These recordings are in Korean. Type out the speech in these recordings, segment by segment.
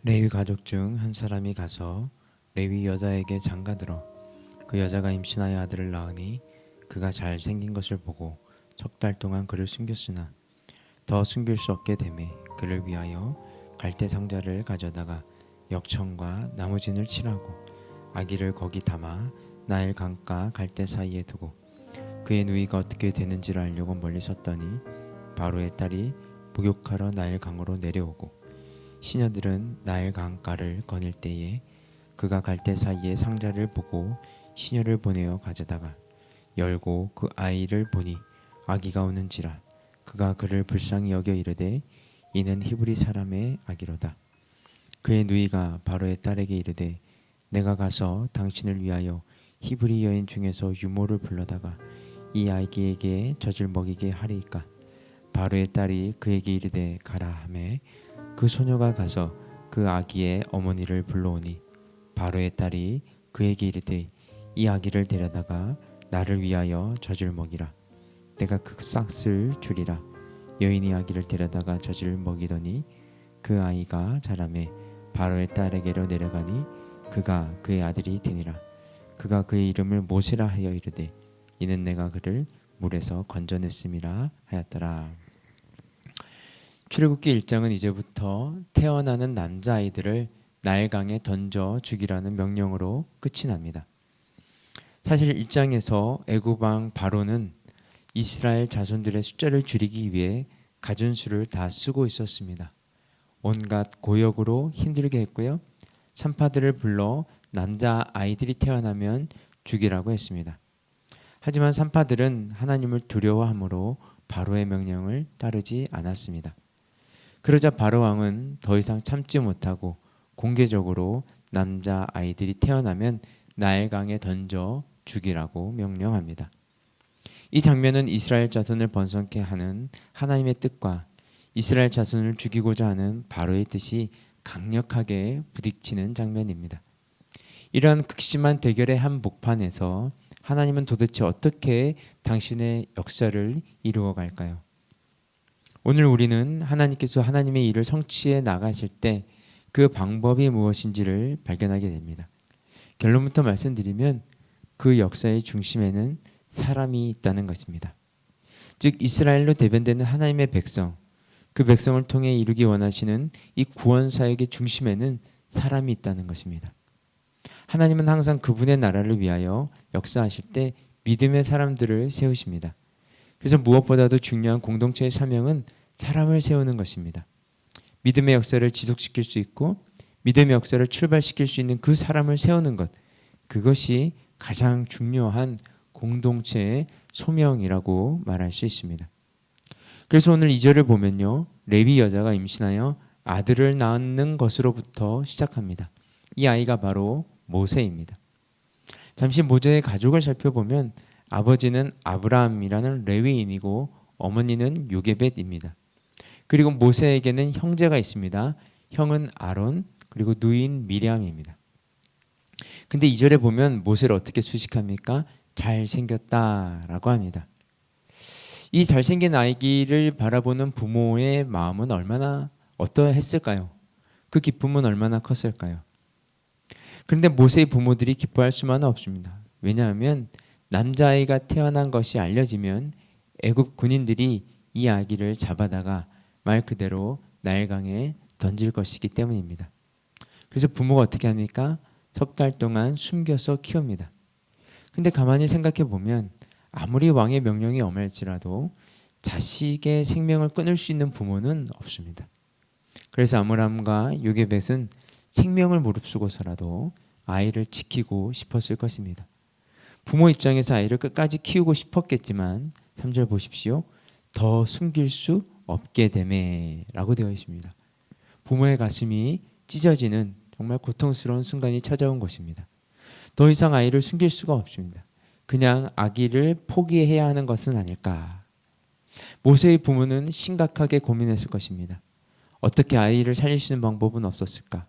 레위 가족 중 한 사람이 가서 레위 여자에게 장가들어 그 여자가 임신하여 아들을 낳으니 그가 잘생긴 것을 보고 석 달 동안 그를 숨겼으나 더 숨길 수 없게 되매 그를 위하여 갈대 상자를 가져다가 역청과 나무진을 칠하고 아기를 거기 담아 나일 강가 갈대 사이에 두고 그의 누이가 어떻게 되는지를 알려고 멀리 섰더니 바로의 딸이 목욕하러 나일 강으로 내려오고 시녀들은 나일 강가를 거닐 때에 그가 갈대 사이에 상자를 보고 시녀를 보내어 가져다가 열고 그 아이를 보니 아기가 우는지라 그가 그를 불쌍히 여겨 이르되 이는 히브리 사람의 아기로다. 그의 누이가 바로의 딸에게 이르되 내가 가서 당신을 위하여 히브리 여인 중에서 유모를 불러다가 이 아기에게 젖을 먹이게 하리이까. 바로의 딸이 그에게 이르되 가라 하매 그 소녀가 가서 그 아기의 어머니를 불러오니 바로의 딸이 그에게 이르되 이 아기를 데려다가 나를 위하여 젖을 먹이라. 내가 그 싹을 주리라. 여인이 아기를 데려다가 젖을 먹이더니 그 아이가 자라매 바로의 딸에게로 내려가니 그가 그의 아들이 되니라. 그가 그의 이름을 모세라 하여 이르되 이는 내가 그를 물에서 건져냈음이라 하였더라. 출애굽기 1장은 이제부터 태어나는 남자아이들을 나일강에 던져 죽이라는 명령으로 끝이 납니다. 사실 1장에서 애굽 왕 바로는 이스라엘 자손들의 숫자를 줄이기 위해 갖은 수를 다 쓰고 있었습니다. 온갖 고역으로 힘들게 했고요. 산파들을 불러 남자아이들이 태어나면 죽이라고 했습니다. 하지만 산파들은 하나님을 두려워하므로 바로의 명령을 따르지 않았습니다. 그러자 바로 왕은 더 이상 참지 못하고 공개적으로 남자아이들이 태어나면 나일강에 던져 죽이라고 명령합니다. 이 장면은 이스라엘 자손을 번성케 하는 하나님의 뜻과 이스라엘 자손을 죽이고자 하는 바로의 뜻이 강력하게 부딪히는 장면입니다. 이러한 극심한 대결의 한복판에서 하나님은 도대체 어떻게 당신의 역사를 이루어 갈까요? 오늘 우리는 하나님께서 하나님의 일을 성취해 나가실 때 그 방법이 무엇인지를 발견하게 됩니다. 결론부터 말씀드리면 그 역사의 중심에는 사람이 있다는 것입니다. 즉 이스라엘로 대변되는 하나님의 백성, 그 백성을 통해 이루기 원하시는 이 구원 사역의 중심에는 사람이 있다는 것입니다. 하나님은 항상 그분의 나라를 위하여 역사하실 때 믿음의 사람들을 세우십니다. 그래서 무엇보다도 중요한 공동체의 사명은 사람을 세우는 것입니다. 믿음의 역사를 지속시킬 수 있고 믿음의 역사를 출발시킬 수 있는 그 사람을 세우는 것, 그것이 가장 중요한 공동체의 소명이라고 말할 수 있습니다. 그래서 오늘 2절을 보면요, 레위 여자가 임신하여 아들을 낳는 것으로부터 시작합니다. 이 아이가 바로 모세입니다. 잠시 모세의 가족을 살펴보면 아버지는 아브라함이라는 레위인이고 어머니는 요게벳입니다. 그리고 모세에게는 형제가 있습니다. 형은 아론, 그리고 누이인 미리암입니다. 근데 2절에 보면 모세를 어떻게 수식합니까? 잘생겼다라고 합니다. 이 잘생긴 아이를 바라보는 부모의 마음은 얼마나 어떠했을까요? 그 기쁨은 얼마나 컸을까요? 그런데 모세의 부모들이 기뻐할 수만은 없습니다. 왜냐하면 남자아이가 태어난 것이 알려지면 애굽 군인들이 이 아기를 잡아다가 말 그대로 나일강에 던질 것이기 때문입니다. 그래서 부모가 어떻게 합니까? 석 달 동안 숨겨서 키웁니다. 근데 가만히 생각해 보면 아무리 왕의 명령이 엄할지라도 자식의 생명을 끊을 수 있는 부모는 없습니다. 그래서 아므람과 요게벳은 생명을 무릅쓰고서라도 아이를 지키고 싶었을 것입니다. 부모 입장에서 아이를 끝까지 키우고 싶었겠지만 3절 보십시오. 더 숨길 수 없게 되매 라고 되어 있습니다. 부모의 가슴이 찢어지는 정말 고통스러운 순간이 찾아온 것입니다. 더 이상 아이를 숨길 수가 없습니다. 그냥 아기를 포기해야 하는 것은 아닐까. 모세의 부모는 심각하게 고민했을 것입니다. 어떻게 아이를 살릴 수 있는 방법은 없었을까?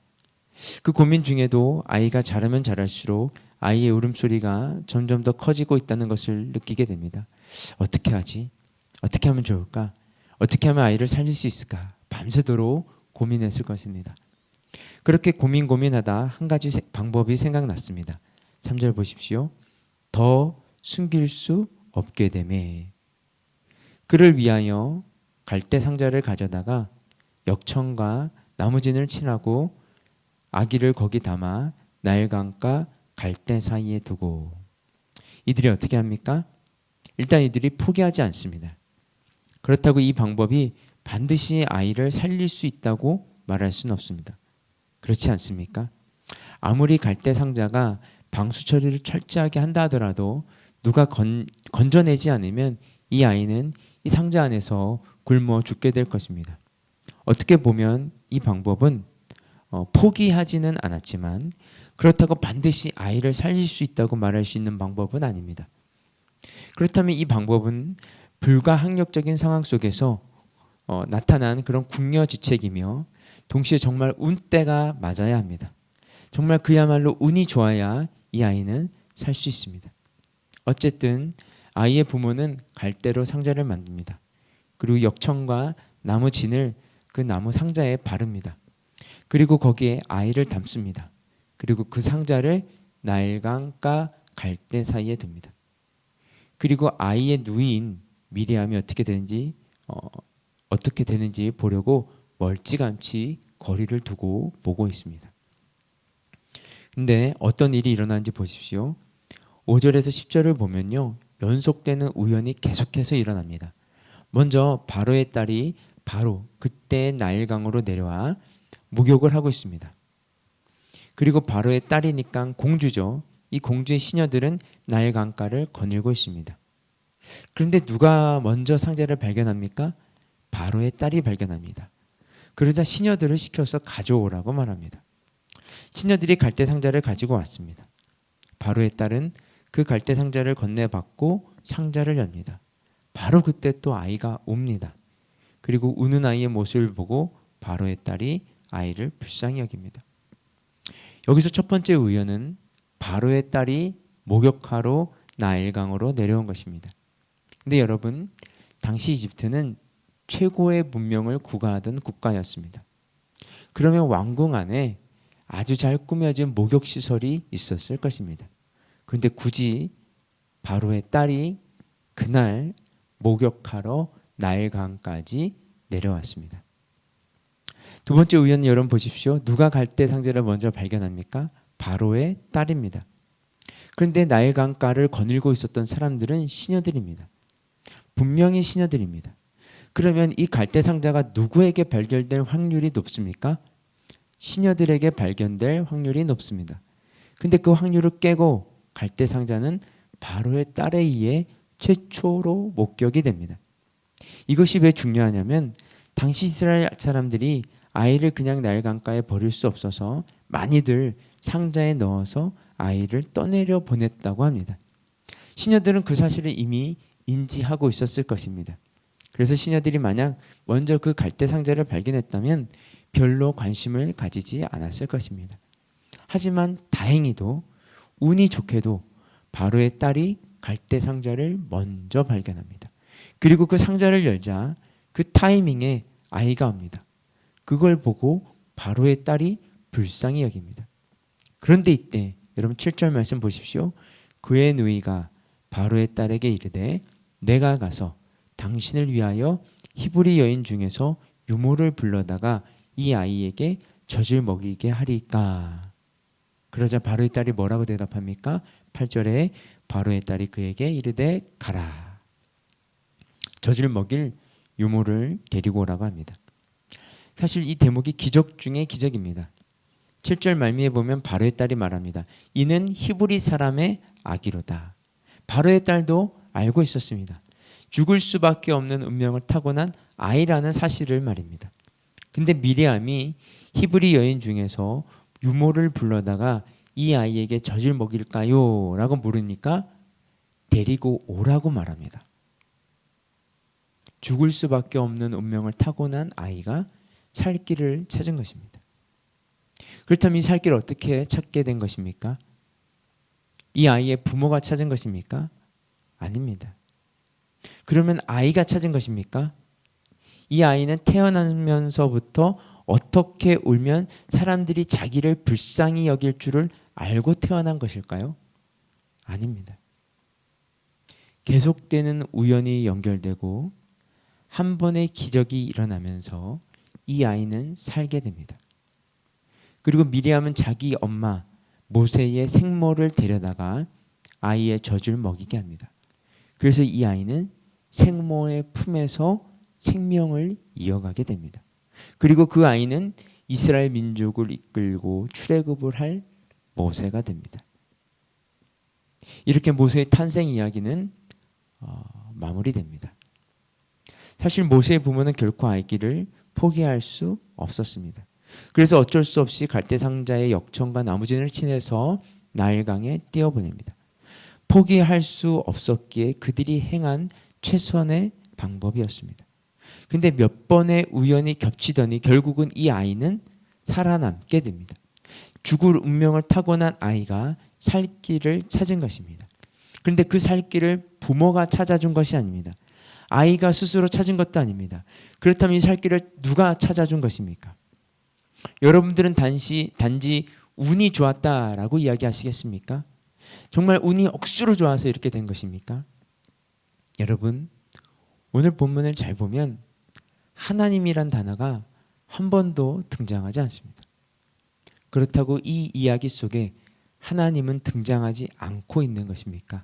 그 고민 중에도 아이가 자라면 자랄수록 아이의 울음소리가 점점 더 커지고 있다는 것을 느끼게 됩니다. 어떻게 하지? 어떻게 하면 좋을까? 어떻게 하면 아이를 살릴 수 있을까? 밤새도록 고민했을 것입니다. 그렇게 고민하다 한 가지 방법이 생각났습니다. 3절 보십시오. 더 숨길 수 없게 되매. 그를 위하여 갈대 상자를 가져다가 역청과 나무진을 칠하고 아기를 거기 담아 나일강과 갈대 사이에 두고. 이들이 어떻게 합니까? 일단 이들이 포기하지 않습니다. 그렇다고 이 방법이 반드시 아이를 살릴 수 있다고 말할 수는 없습니다. 그렇지 않습니까? 아무리 갈대 상자가 방수 처리를 철저하게 한다 하더라도 누가 건져내지 않으면 이 아이는 이 상자 안에서 굶어 죽게 될 것입니다. 어떻게 보면 이 방법은 포기하지는 않았지만 그렇다고 반드시 아이를 살릴 수 있다고 말할 수 있는 방법은 아닙니다. 그렇다면 이 방법은 불가항력적인 상황 속에서 나타난 그런 궁여지책이며 동시에 정말 운때가 맞아야 합니다. 정말 그야말로 운이 좋아야 이 아이는 살 수 있습니다. 어쨌든 아이의 부모는 갈대로 상자를 만듭니다. 그리고 역청과 나무 진을 그 나무 상자에 바릅니다. 그리고 거기에 아이를 담습니다. 그리고 그 상자를 나일강과 갈대 사이에 둡니다. 그리고 아이의 누이인 미리암이 어떻게 되는지 보려고 멀찌감치 거리를 두고 보고 있습니다. 근데 어떤 일이 일어나는지 보십시오. 5절에서 10절을 보면요. 연속되는 우연이 계속해서 일어납니다. 먼저 바로의 딸이 바로 그때 나일강으로 내려와 목욕을 하고 있습니다. 그리고 바로의 딸이니까 공주죠. 이 공주의 시녀들은 나일강가를 거닐고 있습니다. 그런데 누가 먼저 상자를 발견합니까? 바로의 딸이 발견합니다. 그러자 시녀들을 시켜서 가져오라고 말합니다. 시녀들이 갈대 상자를 가지고 왔습니다. 바로의 딸은 그 갈대 상자를 건네받고 상자를 엽니다. 바로 그때 또 아이가 옵니다. 그리고 우는 아이의 모습을 보고 바로의 딸이 아이를 불쌍히 여깁니다. 여기서 첫 번째 우연은 바로의 딸이 목욕하러 나일강으로 내려온 것입니다. 근데 여러분, 당시 이집트는 최고의 문명을 구가하던 국가였습니다. 그러면 왕궁 안에 아주 잘 꾸며진 목욕시설이 있었을 것입니다. 그런데 굳이 바로의 딸이 그날 목욕하러 나일강까지 내려왔습니다. 두 번째 우연 여러분 보십시오. 누가 갈대 상자를 먼저 발견합니까? 바로의 딸입니다. 그런데 나일강가를 거닐고 있었던 사람들은 시녀들입니다. 분명히 시녀들입니다. 그러면 이 갈대 상자가 누구에게 발견될 확률이 높습니까? 시녀들에게 발견될 확률이 높습니다. 근데 그 확률을 깨고 갈대 상자는 바로의 딸에 의해 최초로 목격이 됩니다. 이것이 왜 중요하냐면 당시 이스라엘 사람들이 아이를 그냥 나일강가에 버릴 수 없어서 많이들 상자에 넣어서 아이를 떠내려 보냈다고 합니다. 시녀들은 그 사실을 이미 인지하고 있었을 것입니다. 그래서 시녀들이 만약 먼저 그 갈대 상자를 발견했다면 별로 관심을 가지지 않았을 것입니다. 하지만 다행히도 운이 좋게도 바로의 딸이 갈대 상자를 먼저 발견합니다. 그리고 그 상자를 열자 그 타이밍에 아이가 옵니다. 그걸 보고 바로의 딸이 불쌍히 여깁니다. 그런데 이때 여러분 7절 말씀 보십시오. 그의 누이가 바로의 딸에게 이르되 내가 가서 당신을 위하여 히브리 여인 중에서 유모를 불러다가 이 아이에게 젖을 먹이게 하리까. 그러자 바로의 딸이 뭐라고 대답합니까? 8절에 바로의 딸이 그에게 이르되 가라. 젖을 먹일 유모를 데리고 오라고 합니다. 사실 이 대목이 기적 중에 기적입니다. 7절 말미에 보면 바로의 딸이 말합니다. 이는 히브리 사람의 아기로다. 바로의 딸도 알고 있었습니다. 죽을 수밖에 없는 운명을 타고난 아이라는 사실을 말입니다. 근데 미리암이 히브리 여인 중에서 유모를 불러다가 이 아이에게 젖을 먹일까요? 라고 물으니까 데리고 오라고 말합니다. 죽을 수밖에 없는 운명을 타고난 아이가 살 길을 찾은 것입니다. 그렇다면 이 살 길을 어떻게 찾게 된 것입니까? 이 아이의 부모가 찾은 것입니까? 아닙니다. 그러면 아이가 찾은 것입니까? 이 아이는 태어나면서부터 어떻게 울면 사람들이 자기를 불쌍히 여길 줄을 알고 태어난 것일까요? 아닙니다. 계속되는 우연이 연결되고 한 번의 기적이 일어나면서 이 아이는 살게 됩니다. 그리고 미리암은 자기 엄마 모세의 생모를 데려다가 아이의 젖을 먹이게 합니다. 그래서 이 아이는 생모의 품에서 생명을 이어가게 됩니다. 그리고 그 아이는 이스라엘 민족을 이끌고 출애굽을 할 모세가 됩니다. 이렇게 모세의 탄생 이야기는 마무리됩니다. 사실 모세의 부모는 결코 아기를 포기할 수 없었습니다. 그래서 어쩔 수 없이 갈대상자의 역청과 나무진을 친해서 나일강에 띄어보냅니다. 포기할 수 없었기에 그들이 행한 최선의 방법이었습니다. 근데 몇 번의 우연이 겹치더니 결국은 이 아이는 살아남게 됩니다. 죽을 운명을 타고난 아이가 살 길을 찾은 것입니다. 그런데 그 살 길을 부모가 찾아준 것이 아닙니다. 아이가 스스로 찾은 것도 아닙니다. 그렇다면 이 살 길을 누가 찾아준 것입니까? 여러분들은 단지 운이 좋았다라고 이야기하시겠습니까? 정말 운이 억수로 좋아서 이렇게 된 것입니까? 여러분, 오늘 본문을 잘 보면 하나님이란 단어가 한 번도 등장하지 않습니다. 그렇다고 이 이야기 속에 하나님은 등장하지 않고 있는 것입니까?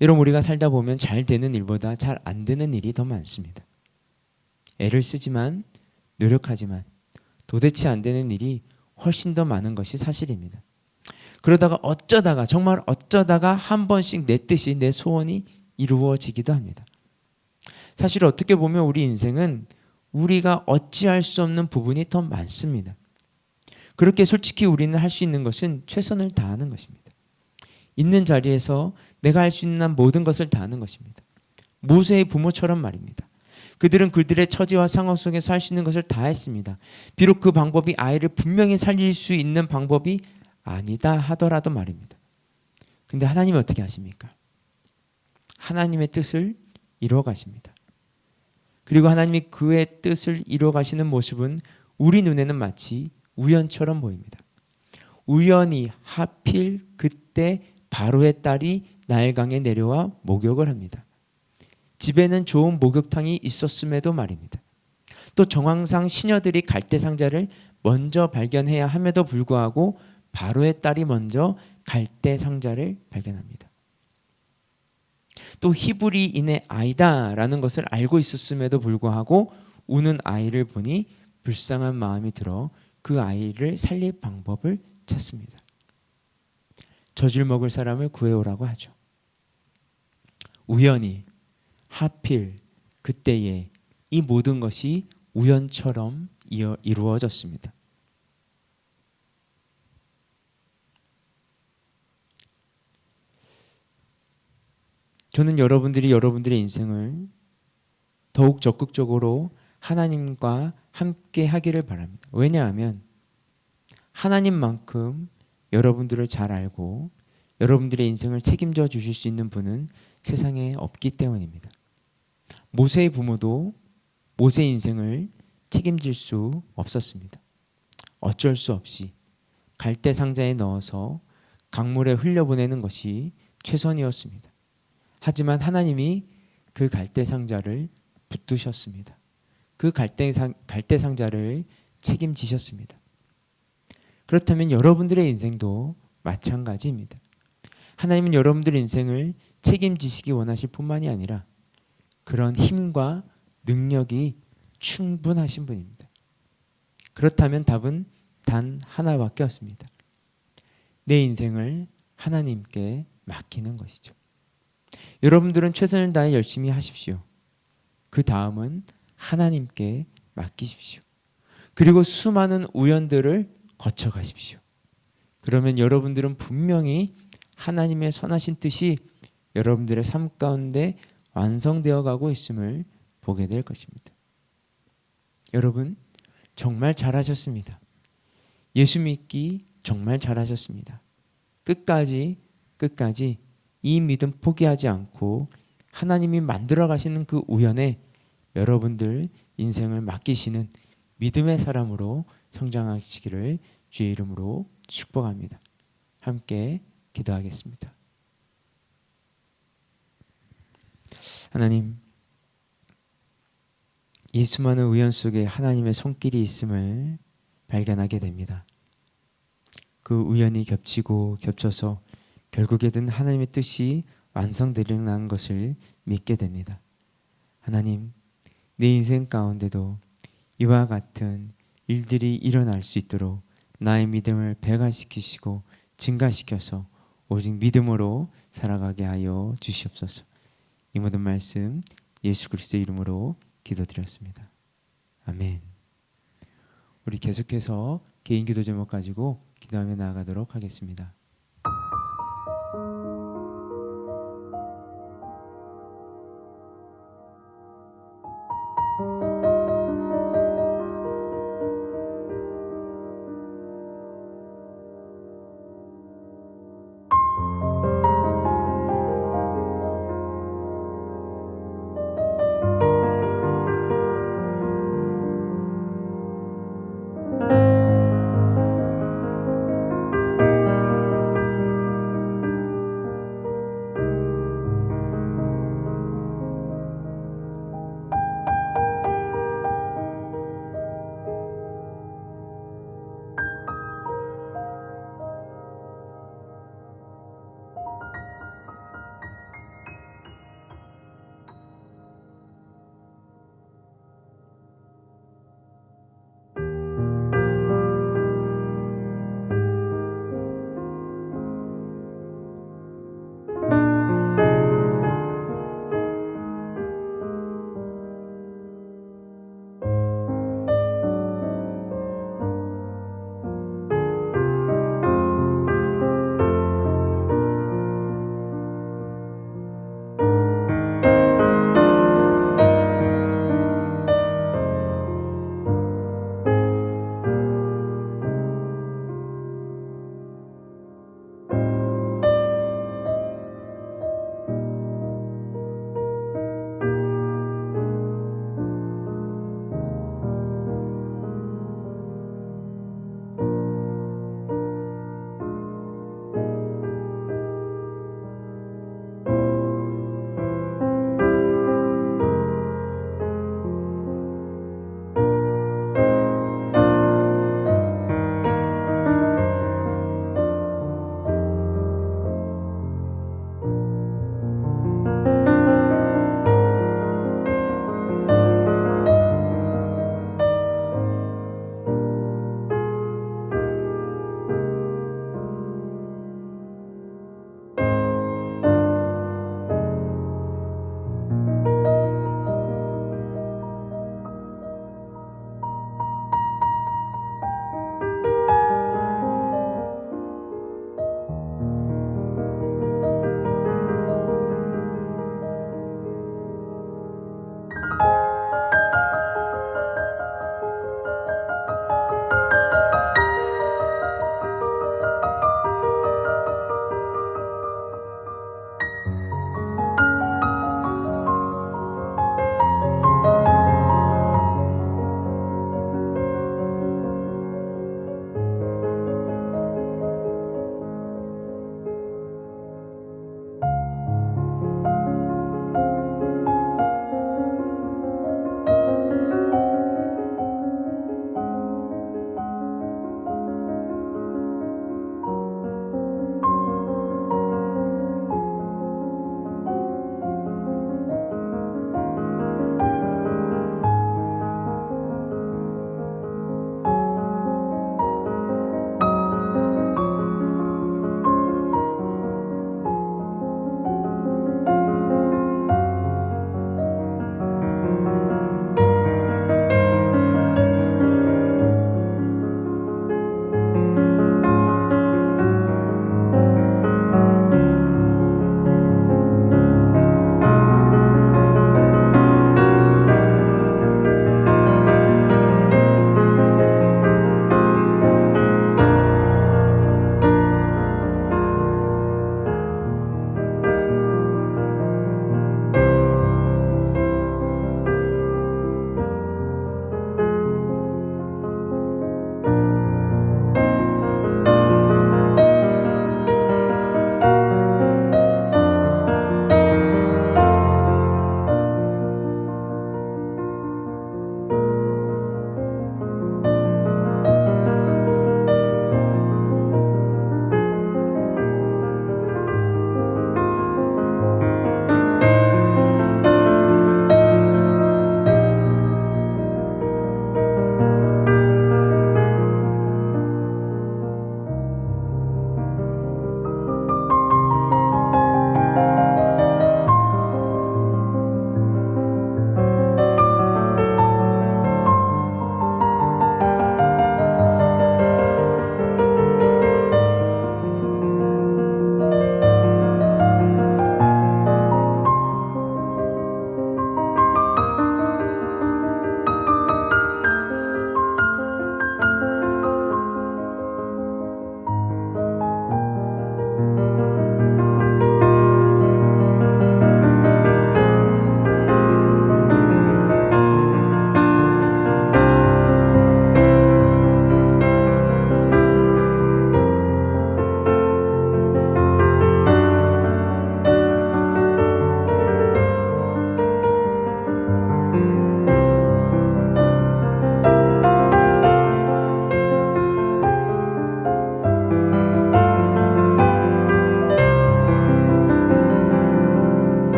여러분, 우리가 살다 보면 잘 되는 일보다 잘 안 되는 일이 더 많습니다. 애를 쓰지만 노력하지만 도대체 안 되는 일이 훨씬 더 많은 것이 사실입니다. 그러다가 정말 어쩌다가 한 번씩 내 뜻이 내 소원이 이루어지기도 합니다. 사실 어떻게 보면 우리 인생은 우리가 어찌할 수 없는 부분이 더 많습니다. 그렇게 솔직히 우리는 할 수 있는 것은 최선을 다하는 것입니다. 있는 자리에서 내가 할 수 있는 모든 것을 다하는 것입니다. 모세의 부모처럼 말입니다. 그들은 그들의 처지와 상황 속에서 할 수 있는 것을 다 했습니다. 비록 그 방법이 아이를 분명히 살릴 수 있는 방법이 아니다 하더라도 말입니다. 근데 하나님이 어떻게 하십니까? 하나님의 뜻을 이루어 가십니다. 그리고 하나님이 그의 뜻을 이루어 가시는 모습은 우리 눈에는 마치 우연처럼 보입니다. 우연히 하필 그때 바로의 딸이 나일강에 내려와 목욕을 합니다. 집에는 좋은 목욕탕이 있었음에도 말입니다. 또 정황상 시녀들이 갈대상자를 먼저 발견해야 함에도 불구하고 바로의 딸이 먼저 갈대상자를 발견합니다. 또 히브리인의 아이다라는 것을 알고 있었음에도 불구하고 우는 아이를 보니 불쌍한 마음이 들어 그 아이를 살릴 방법을 찾습니다. 젖을 먹을 사람을 구해오라고 하죠. 우연히 하필 그때에 이 모든 것이 우연처럼 이루어졌습니다. 저는 여러분들이 여러분들의 인생을 더욱 적극적으로 하나님과 함께 하기를 바랍니다. 왜냐하면 하나님만큼 여러분들을 잘 알고 여러분들의 인생을 책임져 주실 수 있는 분은 세상에 없기 때문입니다. 모세의 부모도 모세의 인생을 책임질 수 없었습니다. 어쩔 수 없이 갈대 상자에 넣어서 강물에 흘려보내는 것이 최선이었습니다. 하지만 하나님이 그 갈대 상자를 붙드셨습니다. 그 갈대 상자를 책임지셨습니다. 그렇다면 여러분들의 인생도 마찬가지입니다. 하나님은 여러분들의 인생을 책임지시기 원하실 뿐만이 아니라 그런 힘과 능력이 충분하신 분입니다. 그렇다면 답은 단 하나밖에 없습니다. 내 인생을 하나님께 맡기는 것이죠. 여러분들은 최선을 다해 열심히 하십시오. 그 다음은 하나님께 맡기십시오. 그리고 수많은 우연들을 거쳐가십시오. 그러면 여러분들은 분명히 하나님의 선하신 뜻이 여러분들의 삶 가운데 완성되어 가고 있음을 보게 될 것입니다. 여러분 정말 잘하셨습니다. 예수 믿기 정말 잘하셨습니다. 끝까지 이 믿음 포기하지 않고 하나님이 만들어 가시는 그 우연에 여러분들 인생을 맡기시는 믿음의 사람으로 성장하시기를 주의 이름으로 축복합니다. 함께 기도하겠습니다. 하나님, 이 수많은 우연 속에 하나님의 손길이 있음을 발견하게 됩니다. 그 우연이 겹치고 겹쳐서 결국에는 하나님의 뜻이 완성되리라는 것을 믿게 됩니다. 하나님, 내 인생 가운데도 이와 같은 일들이 일어날 수 있도록 나의 믿음을 배가시키시고 증가시켜서 오직 믿음으로 살아가게 하여 주시옵소서. 이 모든 말씀 예수 그리스도의 이름으로 기도드렸습니다. 아멘. 우리 계속해서 개인 기도 제목 가지고 기도하며 나아가도록 하겠습니다.